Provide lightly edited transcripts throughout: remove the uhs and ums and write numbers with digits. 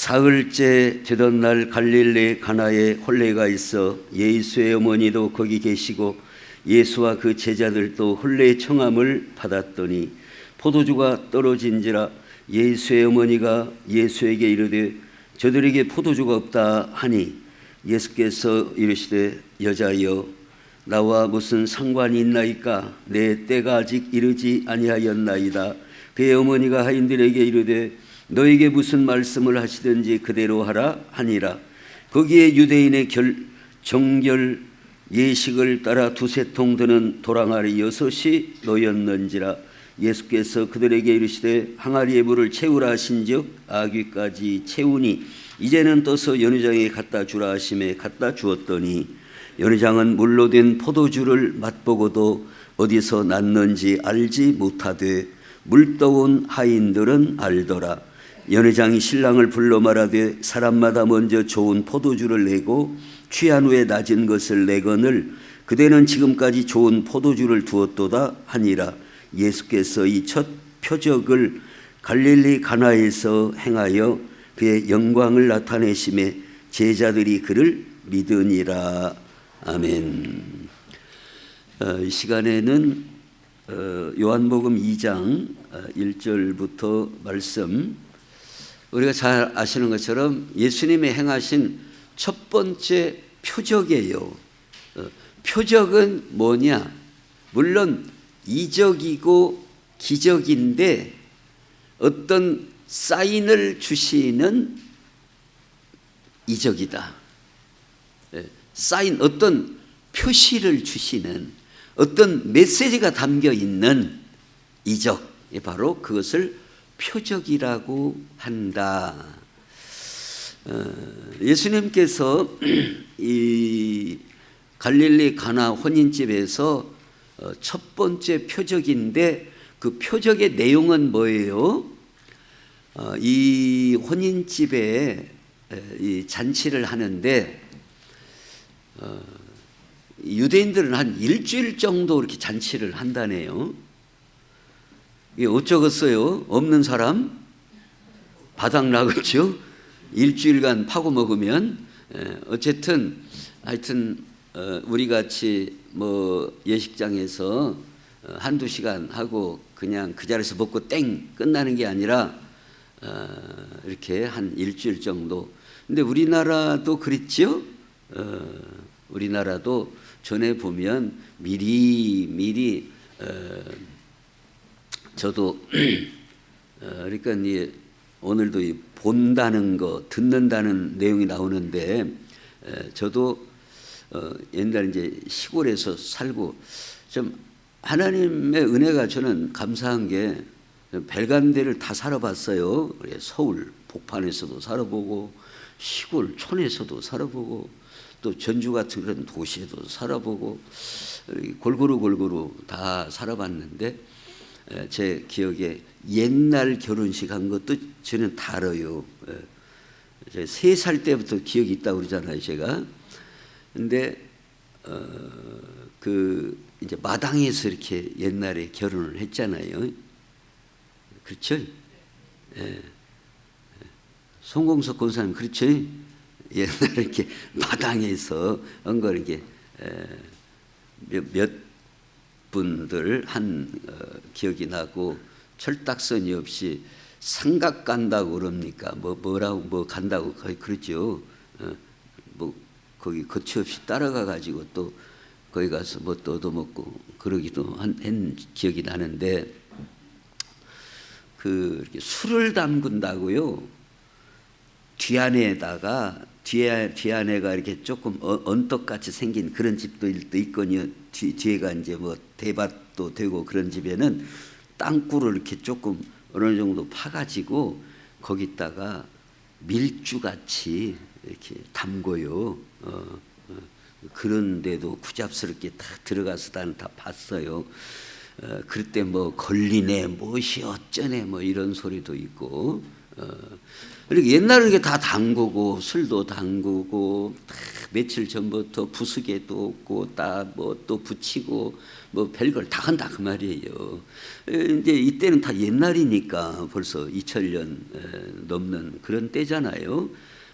사흘째 되던 날 갈릴리 가나에 혼례가 있어 예수의 어머니도 거기 계시고 예수와 그 제자들도 혼례의 청함을 받았더니 포도주가 떨어진지라 예수의 어머니가 예수에게 이르되 저들에게 포도주가 없다 하니 예수께서 이르시되 여자여 나와 무슨 상관이 있나이까 내 때가 아직 이르지 아니하였나이다. 그의 어머니가 하인들에게 이르되 너에게 무슨 말씀을 하시든지 그대로 하라 하니라. 거기에 유대인의 정결 예식을 따라 두세 통 드는 도랑아리 6이 놓였는지라. 예수께서 그들에게 이르시되 항아리에 물을 채우라 하신즉 아귀까지 채우니 이제는 떠서 연회장에 갖다 주라 하심에 갖다 주었더니 연회장은 물로 된 포도주를 맛보고도 어디서 났는지 알지 못하되 물떠온 하인들은 알더라. 연회장이 신랑을 불러 말하되 사람마다 먼저 좋은 포도주를 내고 취한 후에 낮은 것을 내거늘 그대는 지금까지 좋은 포도주를 두었도다 하니라. 예수께서 이 첫 표적을 갈릴리 가나에서 행하여 그의 영광을 나타내심에 제자들이 그를 믿으니라. 아멘. 이 시간에는 요한복음 2장 1절부터 말씀, 우리가 잘 아시는 것처럼 예수님이 행하신 첫 번째 표적이에요. 표적은 뭐냐? 물론 이적이고 기적인데 어떤 사인을 주시는 이적이다. 사인, 어떤 표시를 주시는 어떤 메시지가 담겨 있는 이적이 바로 그것을 표적이라고 한다. 예수님께서 이 갈릴리 가나 혼인집에서 첫 번째 표적인데 그 표적의 내용은 뭐예요? 이 혼인집에 이 잔치를 하는데 유대인들은 한 일주일 정도 이렇게 잔치를 한다네요. 이게 어쩌겠어요? 없는 사람 바닥 나겠죠? 일주일간 파고 먹으면. 어쨌든 하여튼 우리 같이 뭐 예식장에서 한두 시간 하고 그냥 그 자리에서 먹고 땡 끝나는 게 아니라 이렇게 한 일주일 정도. 근데 우리나라도 그랬죠? 우리나라도 전에 보면 미리 저도 그러니까 오늘도 본다는 거, 듣는다는 내용이 나오는데 저도 옛날 이제 시골에서 살고 좀 하나님의 은혜가 저는 감사한 게 별간데를 다 살아봤어요. 서울 복판에서도 살아보고 시골 촌에서도 살아보고 또 전주 같은 그런 도시에도 살아보고 골고루 다 살아봤는데 제 기억에 옛날 결혼식 한 것도 저는 다 알아요. 3살 때부터 기억이 있다고 그러잖아요, 제가. 근데 그 이제 마당에서 이렇게 옛날에 결혼을 했잖아요. 그렇죠? 예. 송공석 권사님 그렇죠? 옛날에 이렇게 마당에서 한 걸 이렇게 몇 분들 한 기억이 나고 철딱선이 없이 삼각 간다고 그럽니까? 뭐라고 간다고 거의 그러죠. 뭐 거기 거치 없이 따라가 가지고 또 거기 가서 뭐 또 얻어먹고 그러기도 한 기억이 나는데 그 이렇게 술을 담근다고요. 뒤안에가 이렇게 조금 언덕같이 생긴 그런 집도 있거든요. 뒤에가 이제 뭐 대밭도 되고 그런 집에는 땅굴을 이렇게 조금 어느 정도 파가지고 거기다가 밀주같이 이렇게 담궈요. 그런데도 구잡스럽게 다 들어가서 나는 다 봤어요. 그때 뭐 걸리네, 무엇이 어쩌네, 뭐 이런 소리도 있고. 그리고 옛날에 이게 다 담그고 술도 담그고 다 며칠 전부터 부수개도 없고 또 붙이고 뭐 별걸 다 한다 그 말이에요. 이제 이때는 다 옛날이니까 벌써 2000년 넘는 그런 때잖아요.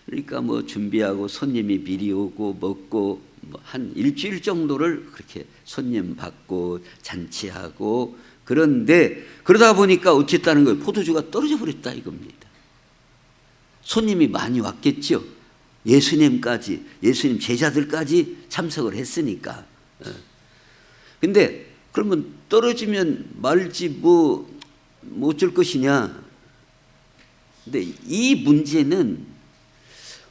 그러니까 뭐 준비하고 손님이 미리 오고 먹고 한 일주일 정도를 그렇게 손님 받고 잔치하고, 그런데 그러다 보니까 어쨌다는 거예요. 포도주가 떨어져 버렸다 이겁니다. 손님이 많이 왔겠죠. 예수님 제자들까지 참석을 했으니까. 근데 그러면 떨어지면 말지 뭐 어쩔 것이냐. 근데 이 문제는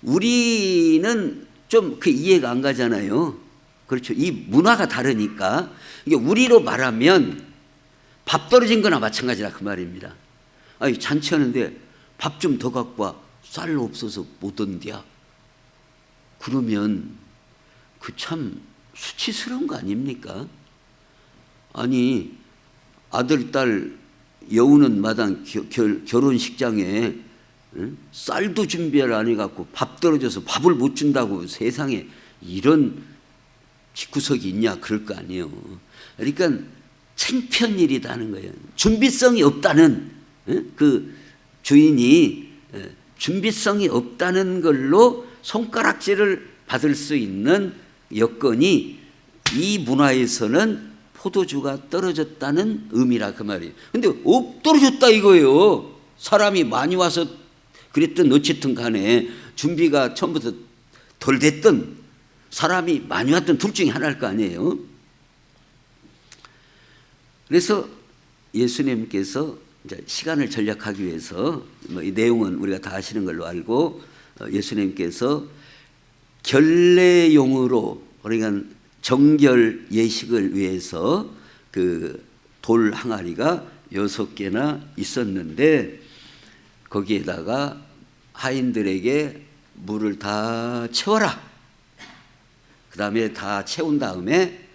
우리는 좀 그 이해가 안 가잖아요. 그렇죠. 이 문화가 다르니까. 이게 우리로 말하면 밥 떨어진 거나 마찬가지라 그 말입니다. 아니 잔치하는데 밥 좀 더 갖고 와. 쌀 없어서 못 온디야. 그러면 그 참 수치스러운 거 아닙니까? 아니 아들 딸 여우는 마당 결혼식장에 쌀도 준비를 안 해갖고 밥 떨어져서 밥을 못 준다고 세상에 이런 집구석이 있냐 그럴 거 아니에요. 그러니까 창편일이다는 거예요. 준비성이 없다는, 그 주인이 준비성이 없다는 걸로 손가락질을 받을 수 있는 여건이 이 문화에서는 포도주가 떨어졌다는 의미라 그 말이에요. 근데 떨어졌다 이거예요. 사람이 많이 와서 그랬든 어쨌든 간에 준비가 처음부터 덜 됐든 사람이 많이 왔든 둘 중에 하나일 거 아니에요. 그래서 예수님께서 이제 시간을 절약하기 위해서 이 내용은 우리가 다 아시는 걸로 알고, 예수님께서 결례용으로, 그러니까 정결 예식을 위해서 그 돌 항아리가 6개나 있었는데 거기에다가 하인들에게 물을 다 채워라. 그 다음에 다 채운 다음에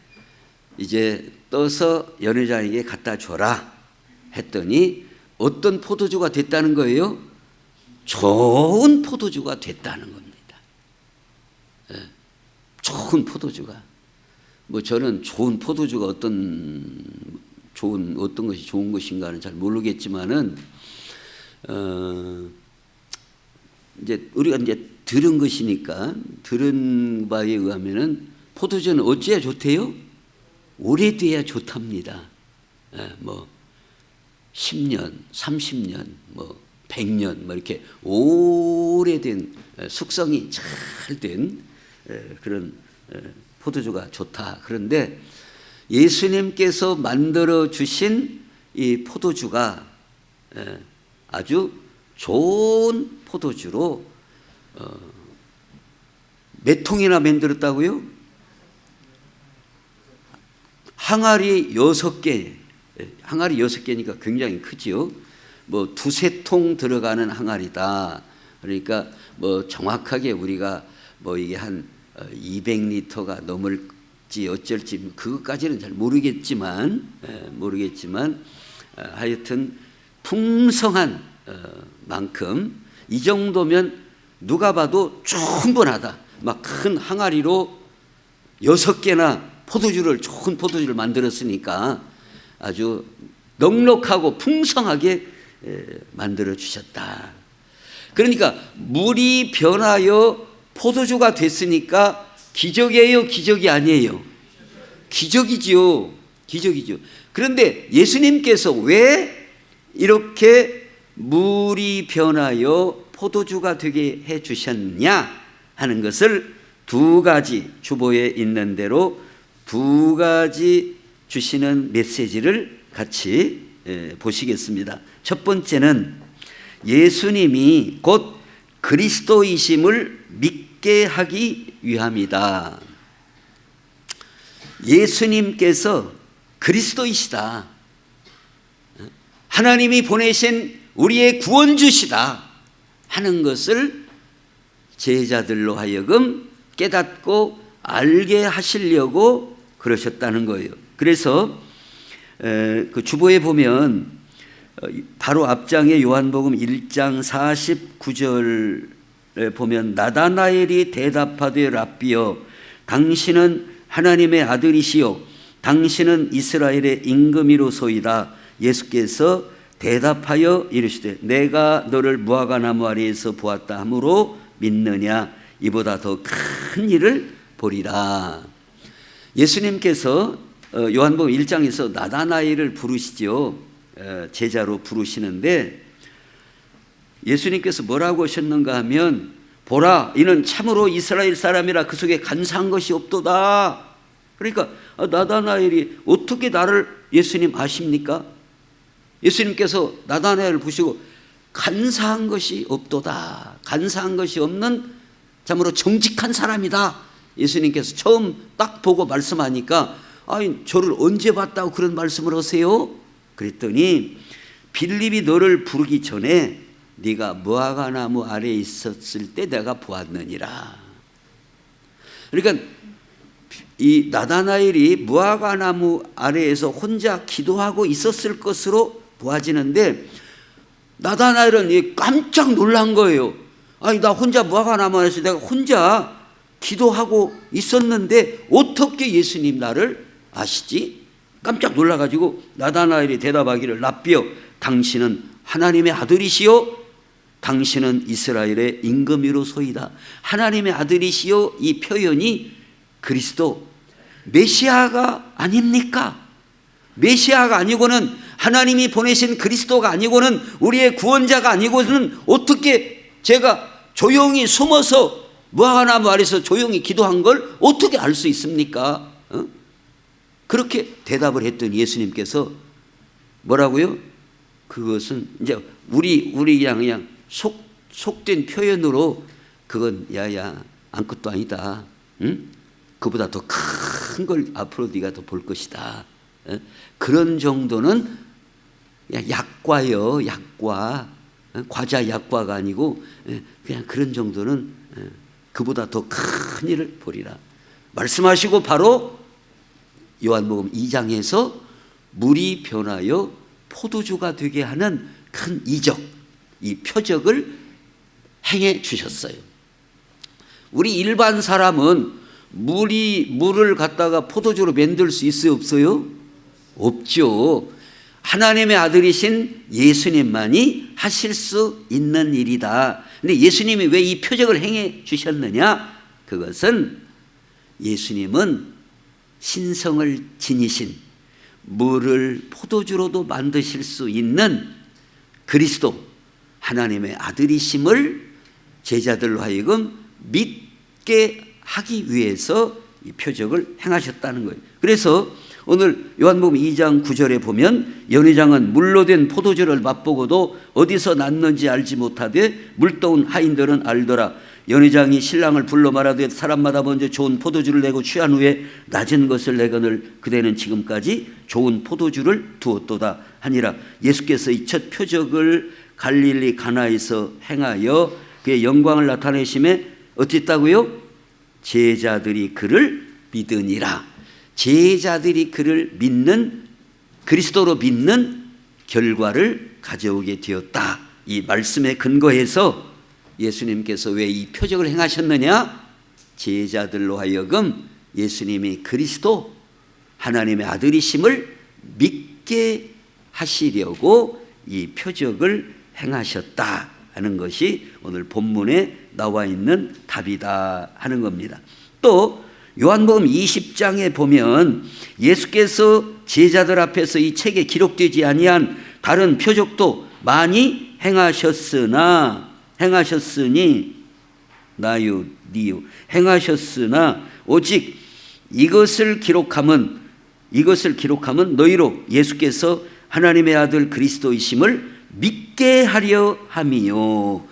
이제 떠서 연회장에게 갖다 줘라 했더니 어떤 포도주가 됐다는 거예요? 좋은 포도주가 됐다는 겁니다. 좋은 포도주가. 뭐 저는 좋은 포도주가 어떤 것이 좋은 것인가는 잘 모르겠지만은 이제 우리가 이제 들은 것이니까, 들은 바에 의하면은 포도주는 어찌해야 좋대요? 오래돼야 좋답니다. 뭐 10년, 30년, 뭐 100년, 뭐 이렇게 오래된 숙성이 잘 된 그런 포도주가 좋다. 그런데 예수님께서 만들어 주신 이 포도주가 아주 좋은 포도주로 몇 통이나 만들었다고요? 항아리 6개. 항아리 6개니까 굉장히 크지요. 뭐 2-3통 들어가는 항아리다. 그러니까 뭐 정확하게 우리가 뭐 이게 한 200리터가 넘을지 어쩔지 그것까지는 잘 모르겠지만 하여튼 풍성한 만큼 이 정도면 누가 봐도 충분하다. 막 큰 항아리로 6개나 좋은 포도주를 만들었으니까 아주 넉넉하고 풍성하게 만들어 주셨다. 그러니까 물이 변하여 포도주가 됐으니까 기적이에요, 기적이 아니에요? 기적이지요. 그런데 예수님께서 왜 이렇게 물이 변하여 포도주가 되게 해 주셨냐 하는 것을 2가지, 주보에 있는 대로 2가지 주시는 메시지를 같이 보시겠습니다. 첫 번째는 예수님이 곧 그리스도이심을 믿게 하기 위함이다. 예수님께서 그리스도이시다. 하나님이 보내신 우리의 구원주시다 하는 것을 제자들로 하여금 깨닫고 알게 하시려고 그러셨다는 거예요. 그래서 그 주보에 보면 바로 앞장에 요한복음 1장 49절 보면 나다나엘이 대답하되 랍비여 당신은 하나님의 아들이시요 당신은 이스라엘의 임금이로소이다. 예수께서 대답하여 이르시되 내가 너를 무화과 나무 아래에서 보았다 하므로 믿느냐? 이보다 더 큰 일을 보리라. 예수님께서 요한복음 1장에서 나다나엘을 부르시죠. 제자로 부르시는데 예수님께서 뭐라고 하셨는가 하면 보라 이는 참으로 이스라엘 사람이라 그 속에 간사한 것이 없도다. 그러니까 나다나엘이 어떻게 나를 예수님 아십니까? 예수님께서 나다나엘을 보시고 간사한 것이 없도다. 간사한 것이 없는 참으로 정직한 사람이다. 예수님께서 처음 딱 보고 말씀하니까 아니 저를 언제 봤다고 그런 말씀을 하세요? 그랬더니 빌립이 너를 부르기 전에 네가 무화과 나무 아래에 있었을 때 내가 보았느니라. 그러니까 이 나다나엘이 무화과 나무 아래에서 혼자 기도하고 있었을 것으로 보아지는데 나다나엘은 깜짝 놀란 거예요. 아니 나 혼자 무화과 나무 아래에서 내가 혼자 기도하고 있었는데 어떻게 예수님 나를 아시지? 깜짝 놀라가지고 나다나엘이 대답하기를 랍비여 당신은 하나님의 아들이시요 당신은 이스라엘의 임금이로소이다. 하나님의 아들이시요 이 표현이 그리스도 메시아가 아닙니까? 메시아가 아니고는 하나님이 보내신 그리스도가 아니고는 우리의 구원자가 아니고는 어떻게 제가 조용히 숨어서 무화과 나무 아래서 조용히 기도한 걸 어떻게 알 수 있습니까? 그렇게 대답을 했더니 예수님께서 뭐라고요? 그것은 이제 우리 그냥 속된 표현으로 그건 야야 아무것도 아니다. 응? 그보다 더 큰 걸 앞으로 네가 더 볼 것이다. 그런 정도는 약과요. 약과. 과자 약과가 아니고 그냥 그런 정도는 그보다 더 큰 일을 보리라. 말씀하시고 바로 요한복음 2장에서 물이 변하여 포도주가 되게 하는 큰 이적, 이 표적을 행해 주셨어요. 우리 일반 사람은 물을 갖다가 포도주로 만들 수 있어요? 없어요? 없죠. 하나님의 아들이신 예수님만이 하실 수 있는 일이다. 근데 예수님이 왜 이 표적을 행해 주셨느냐? 그것은 예수님은 신성을 지니신 물을 포도주로도 만드실 수 있는 그리스도 하나님의 아들이심을 제자들로 하여금 믿게 하기 위해서 이 표적을 행하셨다는 거예요. 그래서 오늘 요한복음 2장 9절에 보면 연회장은 물로 된 포도주를 맛보고도 어디서 났는지 알지 못하되 물떠온 하인들은 알더라. 연회장이 신랑을 불러 말하되 사람마다 먼저 좋은 포도주를 내고 취한 후에 낮은 것을 내거늘 그대는 지금까지 좋은 포도주를 두었도다 하니라. 예수께서 이 첫 표적을 갈릴리 가나에서 행하여 그의 영광을 나타내심에 어땠다고요? 제자들이 그를 믿으니라. 제자들이 그를 믿는 그리스도로 믿는 결과를 가져오게 되었다. 이 말씀에 근거해서 예수님께서 왜 이 표적을 행하셨느냐? 제자들로 하여금 예수님이 그리스도 하나님의 아들이심을 믿게 하시려고 이 표적을 행하셨다 하는 것이 오늘 본문에 나와 있는 답이다 하는 겁니다. 또 요한복음 20장에 보면 예수께서 제자들 앞에서 이 책에 기록되지 아니한 다른 표적도 많이 행하셨으니 나유 니유 행하셨으나 오직 이것을 기록함은 너희로 예수께서 하나님의 아들 그리스도이심을 믿게 하려 함이요.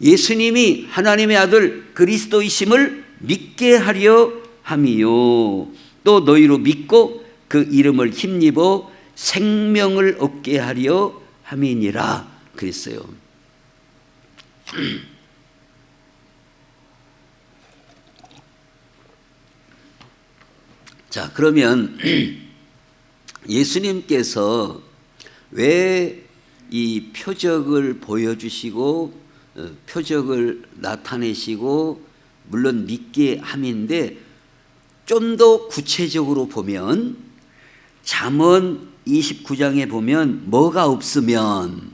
예수님이 하나님의 아들 그리스도이심을 믿게 하려 함이요. 또 너희로 믿고 그 이름을 힘입어 생명을 얻게 하려 함이니라 그랬어요. 자, 그러면 예수님께서 왜 이 표적을 보여주시고 표적을 나타내시고 물론 믿게 함인데 좀 더 구체적으로 보면 잠언 29장에 보면 뭐가 없으면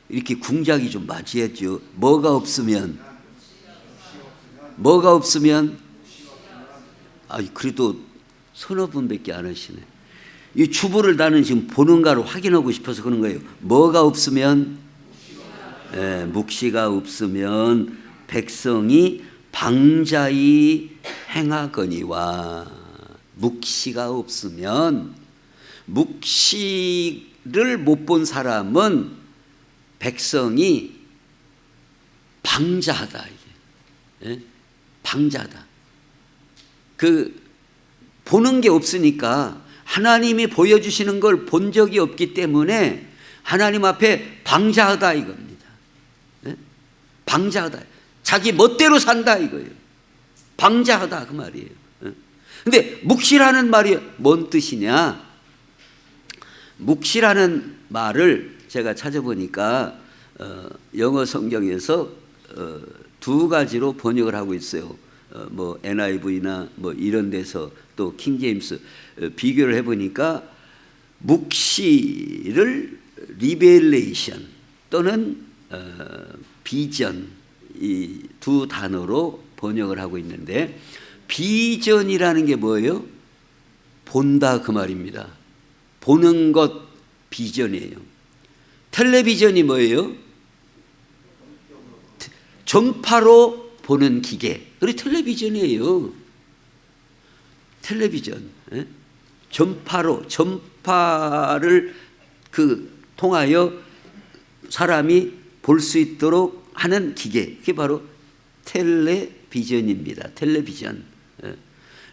이렇게 궁작이 좀 맞이했죠. 뭐가 없으면 그래도 서너 분밖에 안 하시네. 이 주보를 나는 지금 보는가를 확인하고 싶어서 그런 거예요. 뭐가 없으면 묵시가 없으면 백성이 방자히 행하거니와 묵시가 없으면 묵시를 못 본 사람은 백성이 방자하다. 이게 방자하다. 보는 게 없으니까 하나님이 보여주시는 걸 본 적이 없기 때문에 하나님 앞에 방자하다 이겁니다. 방자하다. 자기 멋대로 산다 이거예요. 방자하다 그 말이에요. 근데 묵시라는 말이 뭔 뜻이냐? 묵시라는 말을 제가 찾아보니까 영어 성경에서 두 가지로 번역을 하고 있어요. 뭐 NIV나 뭐 이런 데서 또 킹제임스 비교를 해보니까 묵시를 리벨레이션 또는 비전 이 두 단어로 번역을 하고 있는데 비전이라는 게 뭐예요? 본다 그 말입니다. 보는 것 비전이에요. 텔레비전이 뭐예요? 전파로 보는 기계. 그게 텔레비전이에요. 텔레비전. 전파를 통하여 사람이 볼 수 있도록 하는 기계. 그게 바로 텔레비전입니다. 텔레비전.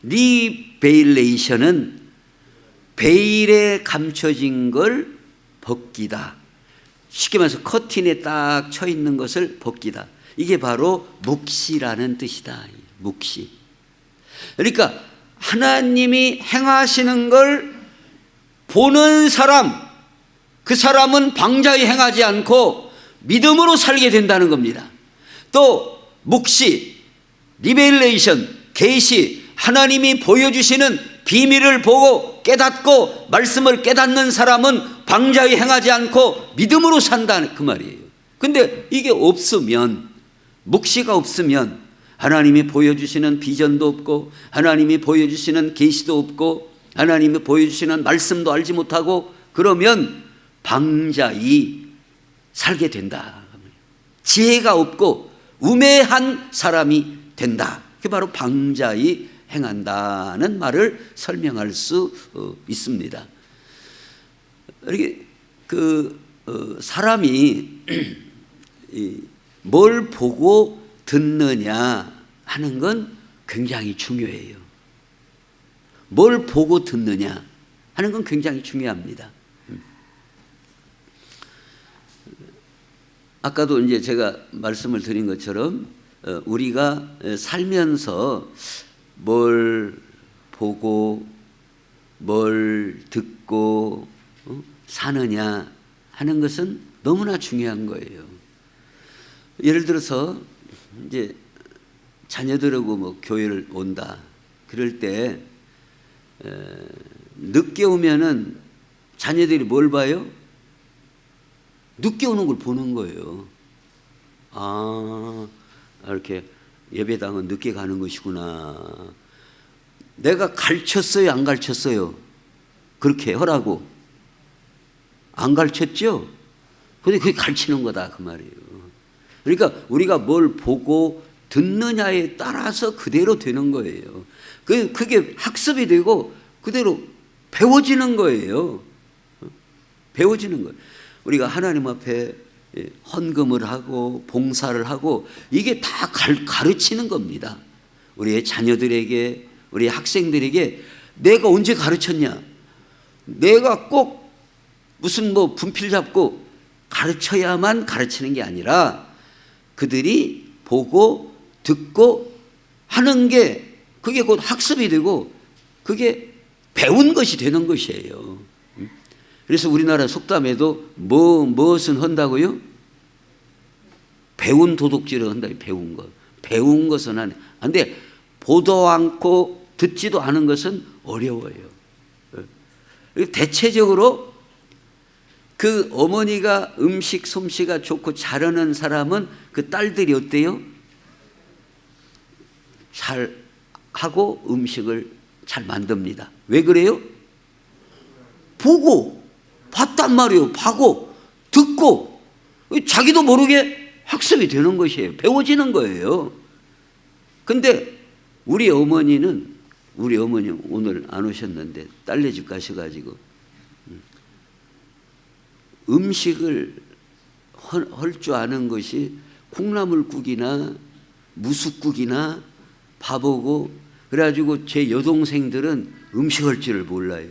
리베일레이션은 베일에 감춰진 걸 벗기다. 쉽게 말해서 커튼에 딱 쳐 있는 것을 벗기다. 이게 바로 묵시라는 뜻이다. 묵시. 그러니까 하나님이 행하시는 걸 보는 사람, 그 사람은 방자히 행하지 않고 믿음으로 살게 된다는 겁니다. 또 묵시, 리벨레이션, 계시, 하나님이 보여주시는 비밀을 보고 깨닫고 말씀을 깨닫는 사람은 방자히 행하지 않고 믿음으로 산다 그 말이에요. 근데 이게 없으면, 묵시가 없으면 하나님이 보여주시는 비전도 없고 하나님이 보여주시는 계시도 없고 하나님이 보여주시는 말씀도 알지 못하고 그러면 방자히 살게 된다. 지혜가 없고 우매한 사람이 된다. 그게 바로 방자히 행한다는 말을 설명할 수 있습니다. 이렇게 사람이 뭘 보고 듣느냐 하는 건 굉장히 중요해요. 뭘 보고 듣느냐 하는 건 굉장히 중요합니다. 아까도 이제 제가 말씀을 드린 것처럼 우리가 살면서 뭘 보고 뭘 듣고 사느냐 하는 것은 너무나 중요한 거예요. 예를 들어서 이제 자녀들하고 뭐 교회를 온다 그럴 때 늦게 오면은 자녀들이 뭘 봐요? 늦게 오는 걸 보는 거예요. 이렇게 예배당은 늦게 가는 것이구나. 내가 가르쳤어요, 안 가르쳤어요? 그렇게 하라고. 안 가르쳤죠? 근데 그게 가르치는 거다 그 말이에요. 그러니까 우리가 뭘 보고 듣느냐에 따라서 그대로 되는 거예요. 그게 학습이 되고 그대로 배워지는 거예요. 배워지는 거예요. 우리가 하나님 앞에 헌금을 하고 봉사를 하고 이게 다 가르치는 겁니다. 우리의 자녀들에게, 우리 학생들에게 내가 언제 가르쳤냐? 내가 꼭 무슨 뭐 분필 잡고 가르쳐야만 가르치는 게 아니라 그들이 보고 듣고 하는 게 그게 곧 학습이 되고 그게 배운 것이 되는 것이에요. 그래서 우리나라 속담에도 무엇은 한다고요? 배운 도둑질을 한다. 배운 것. 배운 것은 안 돼. 보도 않고 듣지도 않은 것은 어려워요. 대체적으로 그 어머니가 음식 솜씨가 좋고 잘하는 사람은 그 딸들이 어때요? 잘 하고 음식을 잘 만듭니다. 왜 그래요? 보고 봤단 말이에요. 봐고 듣고 자기도 모르게 학습이 되는 것이에요. 배워지는 거예요. 근데 우리 어머니 오늘 안 오셨는데 딸네 집 가셔가지고 음식을 할 줄 아는 것이 콩나물국이나 무숫국이나 밥하고, 그래가지고 제 여동생들은 음식할 줄을 몰라요.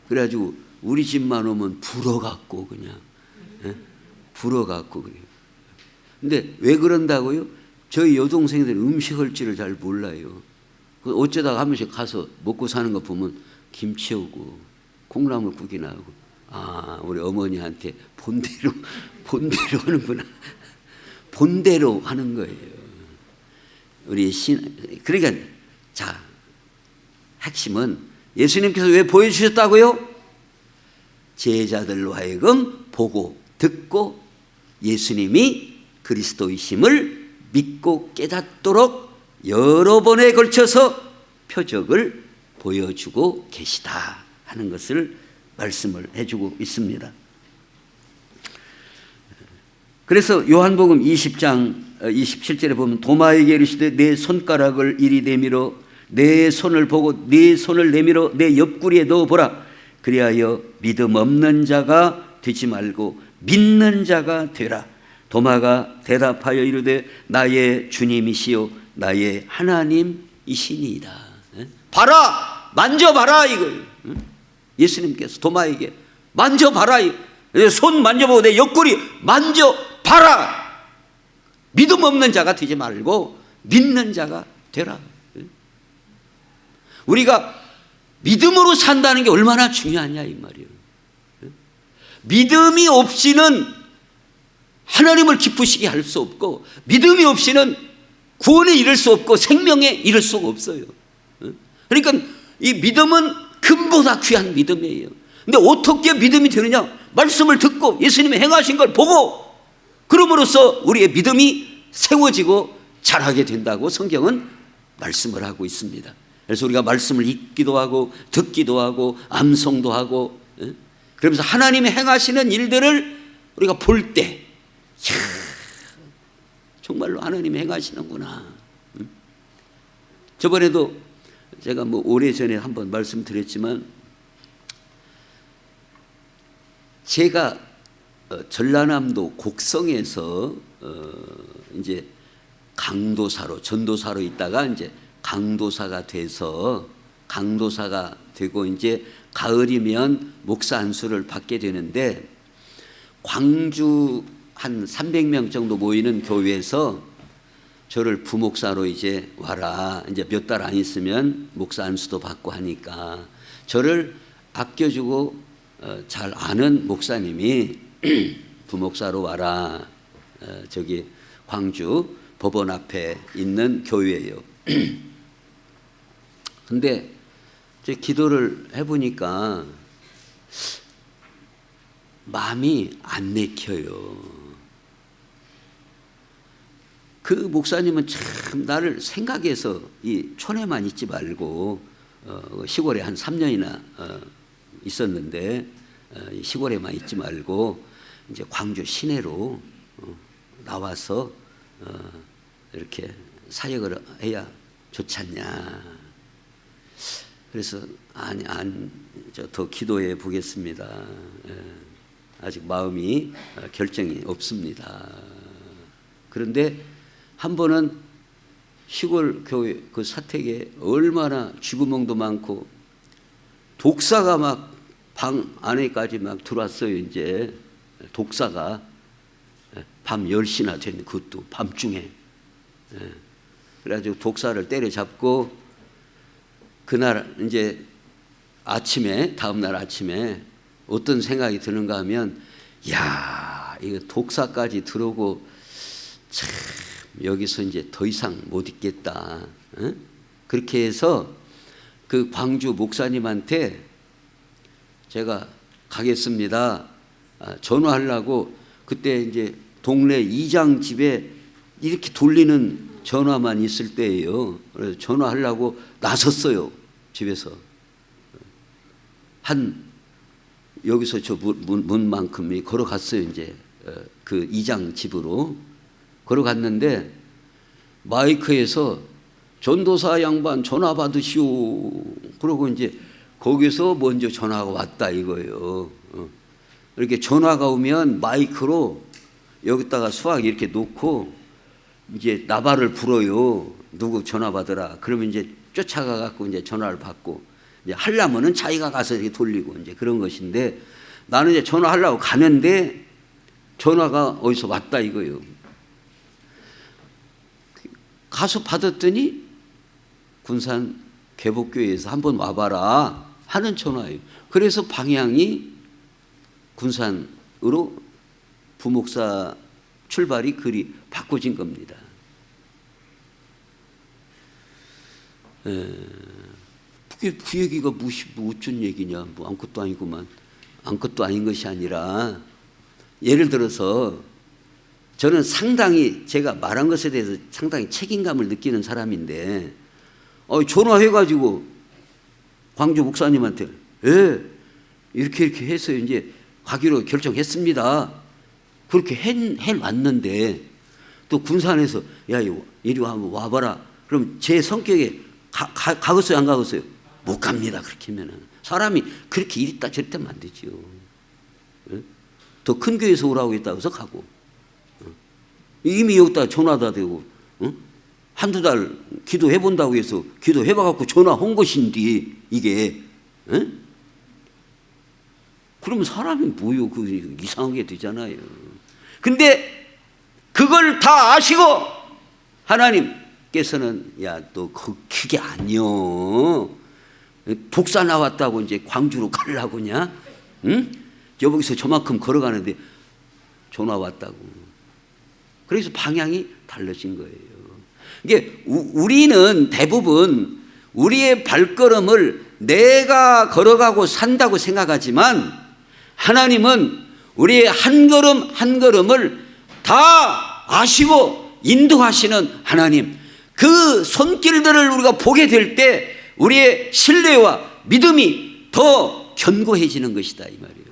그래가지고 우리 집만 오면 불어갖고 그냥 불어갖고 그래요. 근데 왜 그런다고요? 저희 여동생들은 음식할 줄을 잘 몰라요. 어쩌다가 한 번씩 가서 먹고 사는 거 보면 김치 오고 콩나물국이나 하고, 아, 우리 어머니한테 본대로 하는구나. 본대로 하는 거예요. 그러니까 자, 핵심은 예수님께서 왜 보여주셨다고요? 제자들로 하여금 보고 듣고 예수님이 그리스도이심을 믿고 깨닫도록 여러 번에 걸쳐서 표적을 보여주고 계시다 하는 것을 말씀을 해주고 있습니다. 그래서 요한복음 20장 27절에 보면 도마에게 이르시되 내 손가락을 이리 내밀어 내 손을 보고 네 손을 내밀어 내 옆구리에 넣어보라. 그리하여 믿음 없는 자가 되지 말고 믿는 자가 되라. 도마가 대답하여 이르되 나의 주님이시요 나의 하나님이시니이다. 봐라, 만져봐라 이거예요. 예수님께서 도마에게 만져봐라, 손 만져보고 내 옆구리 만져봐라. 믿음 없는 자가 되지 말고 믿는 자가 되라. 우리가 믿음으로 산다는 게 얼마나 중요하냐 이 말이에요. 믿음이 없이는 하나님을 기쁘시게 할 수 없고, 믿음이 없이는 구원에 이를 수 없고 생명에 이를 수가 없어요. 그러니까 이 믿음은 금보다 귀한 믿음이에요. 근데 어떻게 믿음이 되느냐? 말씀을 듣고 예수님이 행하신 걸 보고, 그럼으로써 우리의 믿음이 세워지고 자라게 된다고 성경은 말씀을 하고 있습니다. 그래서 우리가 말씀을 읽기도 하고 듣기도 하고 암송도 하고, 그러면서 하나님이 행하시는 일들을 우리가 볼 때 정말로 하나님이 행하시는구나. 저번에도 제가 오래전에 한번 말씀드렸지만, 제가 전라남도 곡성에서 이제 강도사로, 전도사로 있다가 이제 강도사가 되고 이제 가을이면 목사 안수를 받게 되는데, 광주 한 300명 정도 모이는 교회에서 저를 부목사로 이제 와라. 이제 몇 달 안 있으면 목사 안수도 받고 하니까 저를 아껴주고 잘 아는 목사님이 부목사로 와라. 저기 광주 법원 앞에 있는 교회예요. 근데 제 기도를 해보니까 마음이 안 내켜요. 그 목사님은 참 나를 생각해서 이 촌에만 있지 말고 시골에 한 3년이나 있었는데, 시골에만 있지 말고 이제 광주 시내로 나와서 이렇게 사역을 해야 좋지 않냐. 그래서 더 기도해 보겠습니다. 아직 마음이 결정이 없습니다. 그런데 한 번은 시골 교회 그 사택에 얼마나 쥐구멍도 많고 독사가 막 방 안에까지 막 들어왔어요. 이제 독사가 밤 10시나 됐는데, 그것도 밤중에. 그래가지고 독사를 때려잡고, 그날 이제 아침에, 다음날 아침에 어떤 생각이 드는가 하면, 야, 이거 독사까지 들어오고 참 여기서 이제 더 이상 못 있겠다. 어? 그렇게 해서 그 광주 목사님한테 제가 가겠습니다. 전화하려고 그때 이제 동네 이장 집에 이렇게 돌리는 전화만 있을 때예요. 그래서 전화하려고 나섰어요. 집에서 한 여기서 저 문만큼이 걸어갔어요. 이제 그 이장 집으로 걸어갔는데 마이크에서 전도사 양반 전화 받으시오. 그러고 이제 거기서 먼저 전화가 왔다 이거예요. 이렇게 전화가 오면 마이크로 여기다가 수학 이렇게 놓고 이제 나발을 불어요. 누구 전화 받으라. 그러면 이제 쫓아가 갖고 이제 전화를 받고 이제 하려면은 자기가 가서 이렇게 돌리고 이제 그런 것인데 나는 이제 전화하려고 가는데 전화가 어디서 왔다 이거예요. 가서 받았더니 군산 개복교회에서 한번 와봐라 하는 전화예요. 그래서 방향이 군산으로 부목사 출발이 그리 바꿔진 겁니다. 그게 그 얘기가 무슨 얘기냐? 뭐 아무것도 아니구만. 아무것도 아닌 것이 아니라 예를 들어서 저는 상당히 제가 말한 것에 대해서 상당히 책임감을 느끼는 사람인데 전화해가지고 광주 목사님한테 이렇게 해서 이제 가기로 결정했습니다. 그렇게 해놨는데 또 군산에서 야 이리 한번 와봐라. 그럼 제 성격에 가겠어요 안 가겠어요? 못 갑니다. 그렇게 하면은 사람이 그렇게 이리다 저리다 안 되지요. 더 큰 교회에서 오라고 했다고 해서 가고 이미 여기다 전화다 대고 한두 달 기도해 본다고 해서 기도해 봐갖고 전화 온 것인데 이게 그러면 사람이 뭐요? 그 이상하게 되잖아요. 근데 그걸 다 아시고 하나님께서는 야 너 그게 아니여. 독사 나왔다고 이제 광주로 가려고냐? 응? 여기서 저만큼 걸어가는데 전화 왔다고. 그래서 방향이 달라진 거예요. 이게 우리는 대부분 우리의 발걸음을 내가 걸어가고 산다고 생각하지만 하나님은 우리의 한 걸음 한 걸음을 다 아시고 인도하시는 하나님. 그 손길들을 우리가 보게 될 때 우리의 신뢰와 믿음이 더 견고해지는 것이다 이 말이에요.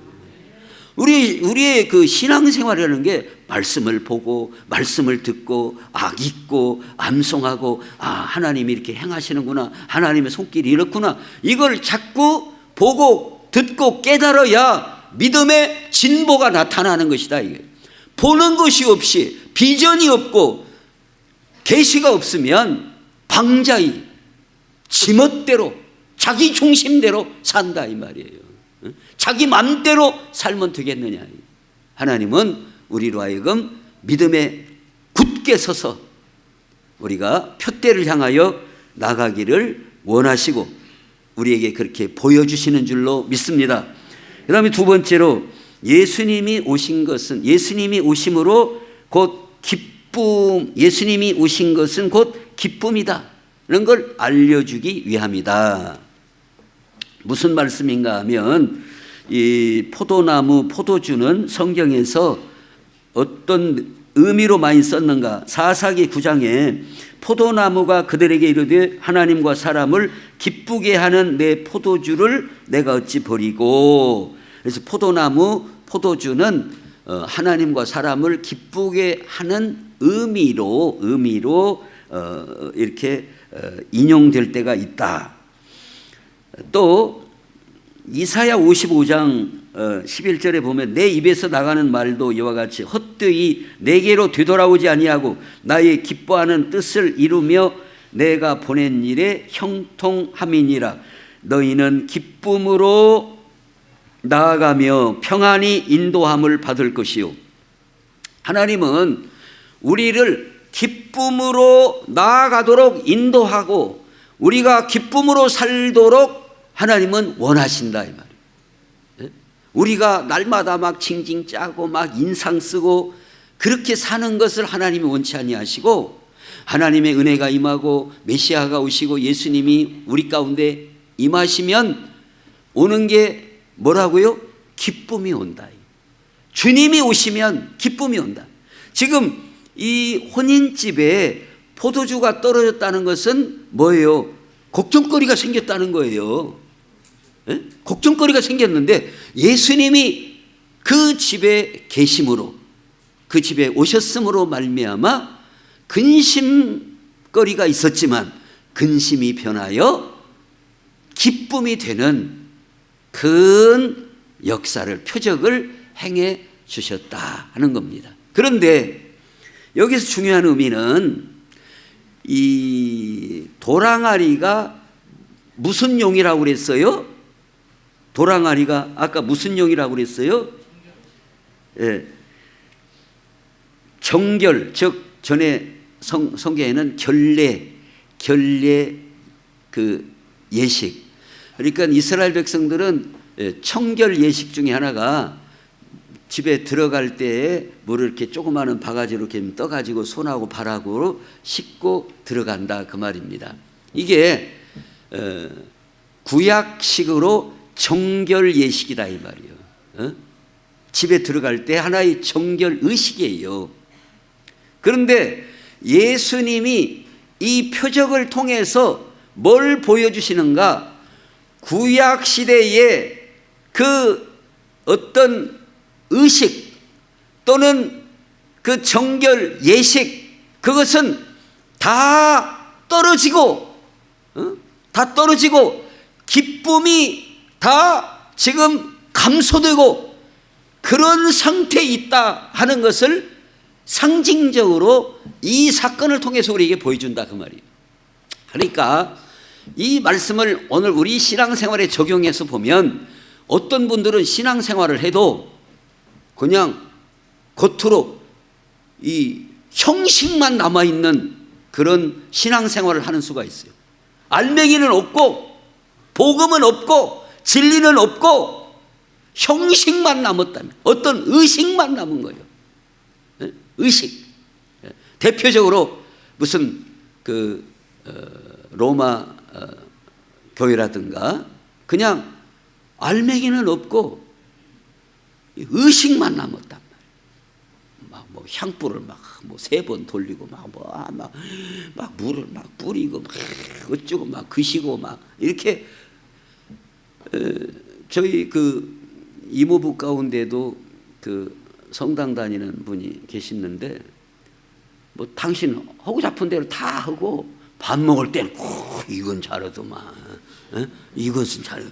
우리의 그 신앙생활이라는 게 말씀을 보고 말씀을 듣고 읽고 암송하고 하나님이 이렇게 행하시는구나. 하나님의 손길이 이렇구나. 이걸 자꾸 보고 듣고 깨달아야 믿음의 진보가 나타나는 것이다. 이게 보는 것이 없이 비전이 없고 계시가 없으면 방자히 지멋대로 자기 중심대로 산다 이 말이에요. 자기 맘대로 살면 되겠느냐. 하나님은 우리로 하여금 믿음에 굳게 서서 우리가 표대를 향하여 나가기를 원하시고 우리에게 그렇게 보여주시는 줄로 믿습니다. 그 다음에 두 번째로 예수님이 오신 것은 예수님이 오심으로 곧 기쁨, 예수님이 오신 것은 곧 기쁨이다 이런 걸 알려주기 위함이다. 무슨 말씀인가 하면 이 포도나무, 포도주는 성경에서 어떤 의미로 많이 썼는가. 사사기 9장에 포도나무가 그들에게 이르되 하나님과 사람을 기쁘게 하는 내 포도주를 내가 어찌 버리고. 그래서 포도나무, 포도주는 하나님과 사람을 기쁘게 하는 의미로 이렇게 인용될 때가 있다. 또 이사야 55장 11절에 보면 내 입에서 나가는 말도 이와 같이 헛되이 내게로 되돌아오지 아니하고 나의 기뻐하는 뜻을 이루며 내가 보낸 일에 형통함이니라. 너희는 기쁨으로 나아가며 평안히 인도함을 받을 것이요. 하나님은 우리를 기쁨으로 나아가도록 인도하고 우리가 기쁨으로 살도록 하나님은 원하신다 이 말이에요. 우리가 날마다 막 징징 짜고 막 인상 쓰고 그렇게 사는 것을 하나님이 원치 아니하시고, 하나님의 은혜가 임하고 메시아가 오시고 예수님이 우리 가운데 임하시면 오는 게 뭐라고요? 기쁨이 온다. 주님이 오시면 기쁨이 온다. 지금 이 혼인집에 포도주가 떨어졌다는 것은 뭐예요? 걱정거리가 생겼다는 거예요. 예? 걱정거리가 생겼는데 예수님이 그 집에 계심으로, 그 집에 오셨음으로 말미암아 근심거리가 있었지만 근심이 변하여 기쁨이 되는 큰 역사를, 표적을 행해 주셨다 하는 겁니다. 그런데 여기서 중요한 의미는 이 도랑아리가 무슨 용이라고 그랬어요? 도랑아리가 아까 무슨 용이라고 그랬어요? 예. 정결, 즉 전에 성경에는 결례 그 예식. 그러니까 이스라엘 백성들은 청결 예식 중에 하나가 집에 들어갈 때에 물을 이렇게 조그마한 바가지로 이렇게 떠가지고 손하고 발하고 씻고 들어간다 그 말입니다. 이게 구약식으로 정결 예식이다 이 말이에요. 집에 들어갈 때 하나의 정결 의식이에요. 그런데 예수님이 이 표적을 통해서 뭘 보여주시는가? 구약시대에 그 어떤 의식 또는 그 정결 예식, 그것은 다 떨어지고 기쁨이 다 지금 감소되고 그런 상태에 있다 하는 것을 상징적으로 이 사건을 통해서 우리에게 보여준다 그 말이에요. 그러니까 이 말씀을 오늘 우리 신앙생활에 적용해서 보면 어떤 분들은 신앙생활을 해도 그냥 겉으로 이 형식만 남아있는 그런 신앙생활을 하는 수가 있어요. 알맹이는 없고 복음은 없고 진리는 없고 형식만 남았다면, 어떤 의식만 남은 거예요. 의식. 대표적으로 무슨 그 로마 교회라든가 그냥 알맹이는 없고 의식만 남았단 말이에요. 막 뭐 향불을 막 뭐 3번 돌리고 막 물을 막 뿌리고 막 어쩌고 막 그시고 막 이렇게. 저희 그 이모부 가운데도 그 성당 다니는 분이 계시는데 뭐 당신 하고 싶은 대로 다 하고 밥 먹을 때는 이건 잘하더만, 이것은 잘해.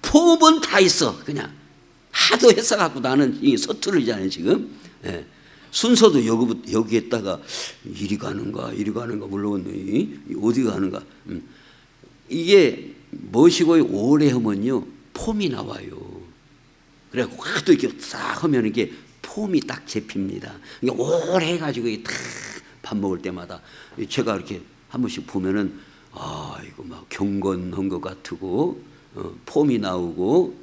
폼은 다 있어. 그냥 하도 해서 갖고 나는 이게 서투르잖아요 지금. 순서도 여기에다가 이리 가는가 물론 어디 가는가. 이게 무엇이고 오래 하면요 폼이 나와요. 그래갖고 하도 이렇게 싹 하면 이게 폼이 딱 잡힙니다. 이게 오래 해가지고 딱 밥 먹을 때마다 제가 이렇게 한 번씩 보면은 이거 막 경건한 것 같고 폼이 나오고.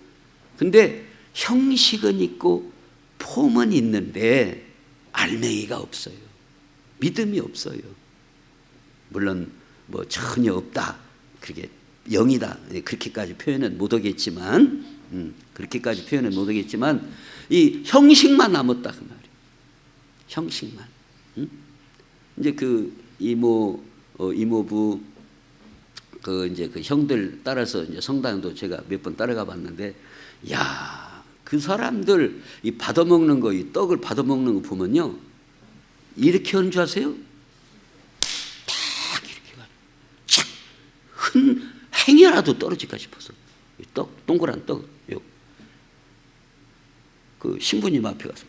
근데 형식은 있고 폼은 있는데 알맹이가 없어요. 믿음이 없어요. 물론 뭐 전혀 없다, 그렇게 영이다 그렇게까지 표현은 못하겠지만, 이 형식만 남았다 그 말이에요. 형식만. 이제 그 이모부 그 이제 그 형들 따라서 이제 성당도 제가 몇 번 따라가 봤는데, 야, 그 사람들 이 받아먹는 거, 이 떡을 받아먹는 거 보면요 이렇게 하는 줄 아세요? 딱 이렇게 가요. 착 한 행여라도 떨어질까 싶어서 떡, 동그란 떡, 그 신부님 앞에 가서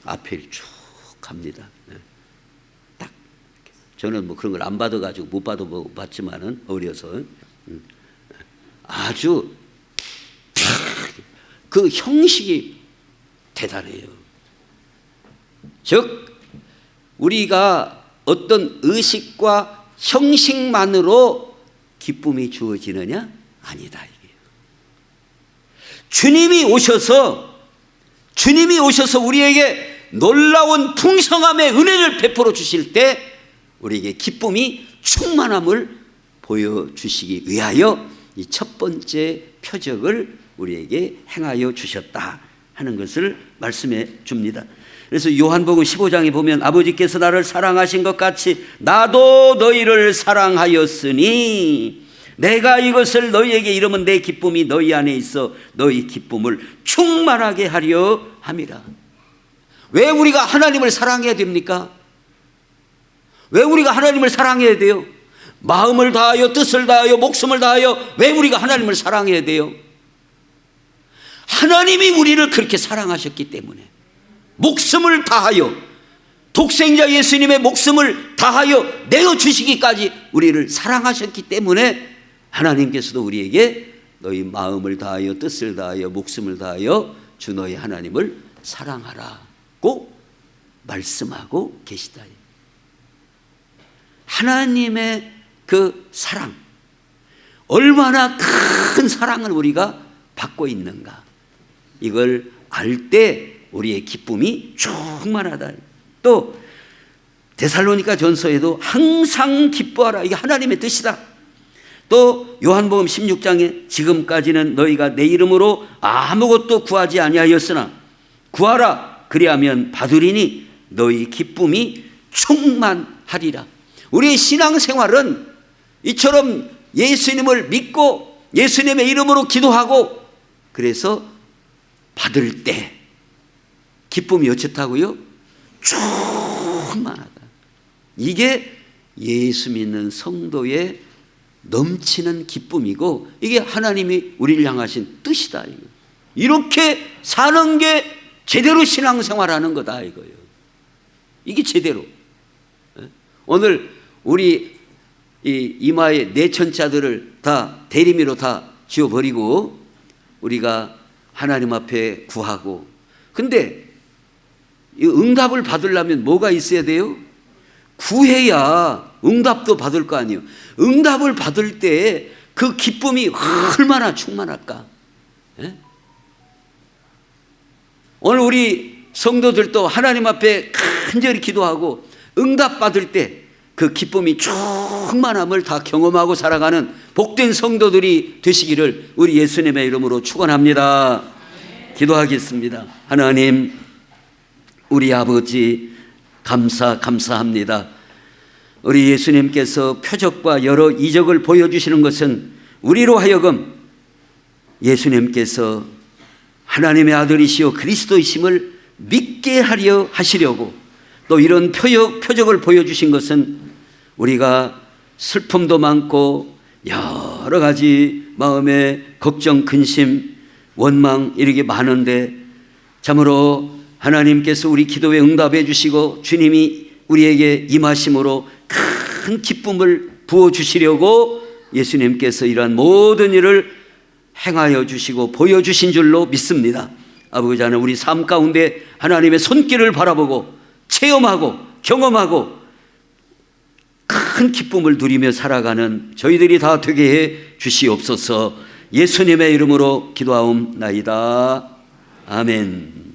앞에 쭉 갑니다. 딱 저는 뭐 그런 걸 안 받아가지고 못 받아봤지만은 어려서 아주 그 형식이 대단해요. 즉 우리가 어떤 의식과 형식만으로 기쁨이 주어지느냐? 아니다 이게요. 주님이 오셔서 우리에게 놀라운 풍성함의 은혜를 베풀어 주실 때 우리에게 기쁨이 충만함을 보여주시기 위하여 이 첫 번째 표적을 우리에게 행하여 주셨다 하는 것을 말씀해 줍니다. 그래서 요한복음 15장에 보면 아버지께서 나를 사랑하신 것 같이 나도 너희를 사랑하였으니 내가 이것을 너희에게 이르면 내 기쁨이 너희 안에 있어 너희 기쁨을 충만하게 하려 함이라. 왜 우리가 하나님을 사랑해야 됩니까? 왜 우리가 하나님을 사랑해야 돼요? 마음을 다하여 뜻을 다하여 목숨을 다하여 왜 우리가 하나님을 사랑해야 돼요? 하나님이 우리를 그렇게 사랑하셨기 때문에 목숨을 다하여 독생자 예수님의 목숨을 다하여 내어주시기까지 우리를 사랑하셨기 때문에 하나님께서도 우리에게 너희 마음을 다하여 뜻을 다하여 목숨을 다하여 주 너희 하나님을 사랑하라고 말씀하고 계시다. 하나님의 그 사랑, 얼마나 큰 사랑을 우리가 받고 있는가, 이걸 알 때 우리의 기쁨이 충만하다. 또 데살로니가 전서에도 항상 기뻐하라, 이게 하나님의 뜻이다. 또 요한복음 16장에 지금까지는 너희가 내 이름으로 아무것도 구하지 아니하였으나 구하라 그리하면 받으리니 너희 기쁨이 충만하리라. 우리의 신앙생활은 이처럼 예수님을 믿고 예수님의 이름으로 기도하고 그래서 받을 때 기쁨이 어쨌다고요? 충만하다. 이게 예수 믿는 성도의 넘치는 기쁨이고 이게 하나님이 우리를 향하신 뜻이다. 이렇게 사는 게 제대로 신앙생활하는 거다 이거예요. 이게 제대로. 오늘 우리 이 이마에 내천자들을 다 대리미로 다 지워버리고 우리가 하나님 앞에 구하고, 근데 이 응답을 받으려면 뭐가 있어야 돼요? 구해야 응답도 받을 거 아니에요. 응답을 받을 때 그 기쁨이 얼마나 충만할까? 예? 오늘 우리 성도들도 하나님 앞에 간절히 기도하고 응답 받을 때 그 기쁨이 충만함을 다 경험하고 살아가는 복된 성도들이 되시기를 우리 예수님의 이름으로 축원합니다. 기도하겠습니다. 하나님, 우리 아버지 감사합니다. 우리 예수님께서 표적과 여러 이적을 보여주시는 것은 우리로 하여금 예수님께서 하나님의 아들이시오 그리스도이심을 믿게 하려 하시려고, 또 이런 표적을 보여주신 것은 우리가 슬픔도 많고 여러 가지 마음의 걱정, 근심, 원망 이렇게 많은데 참으로 하나님께서 우리 기도에 응답해 주시고 주님이 우리에게 임하심으로 큰 기쁨을 부어주시려고 예수님께서 이러한 모든 일을 행하여 주시고 보여주신 줄로 믿습니다. 아버지 하나님, 우리 삶 가운데 하나님의 손길을 바라보고 체험하고 경험하고 큰 기쁨을 누리며 살아가는 저희들이 다 되게 해 주시옵소서. 예수님의 이름으로 기도하옵나이다. 아멘.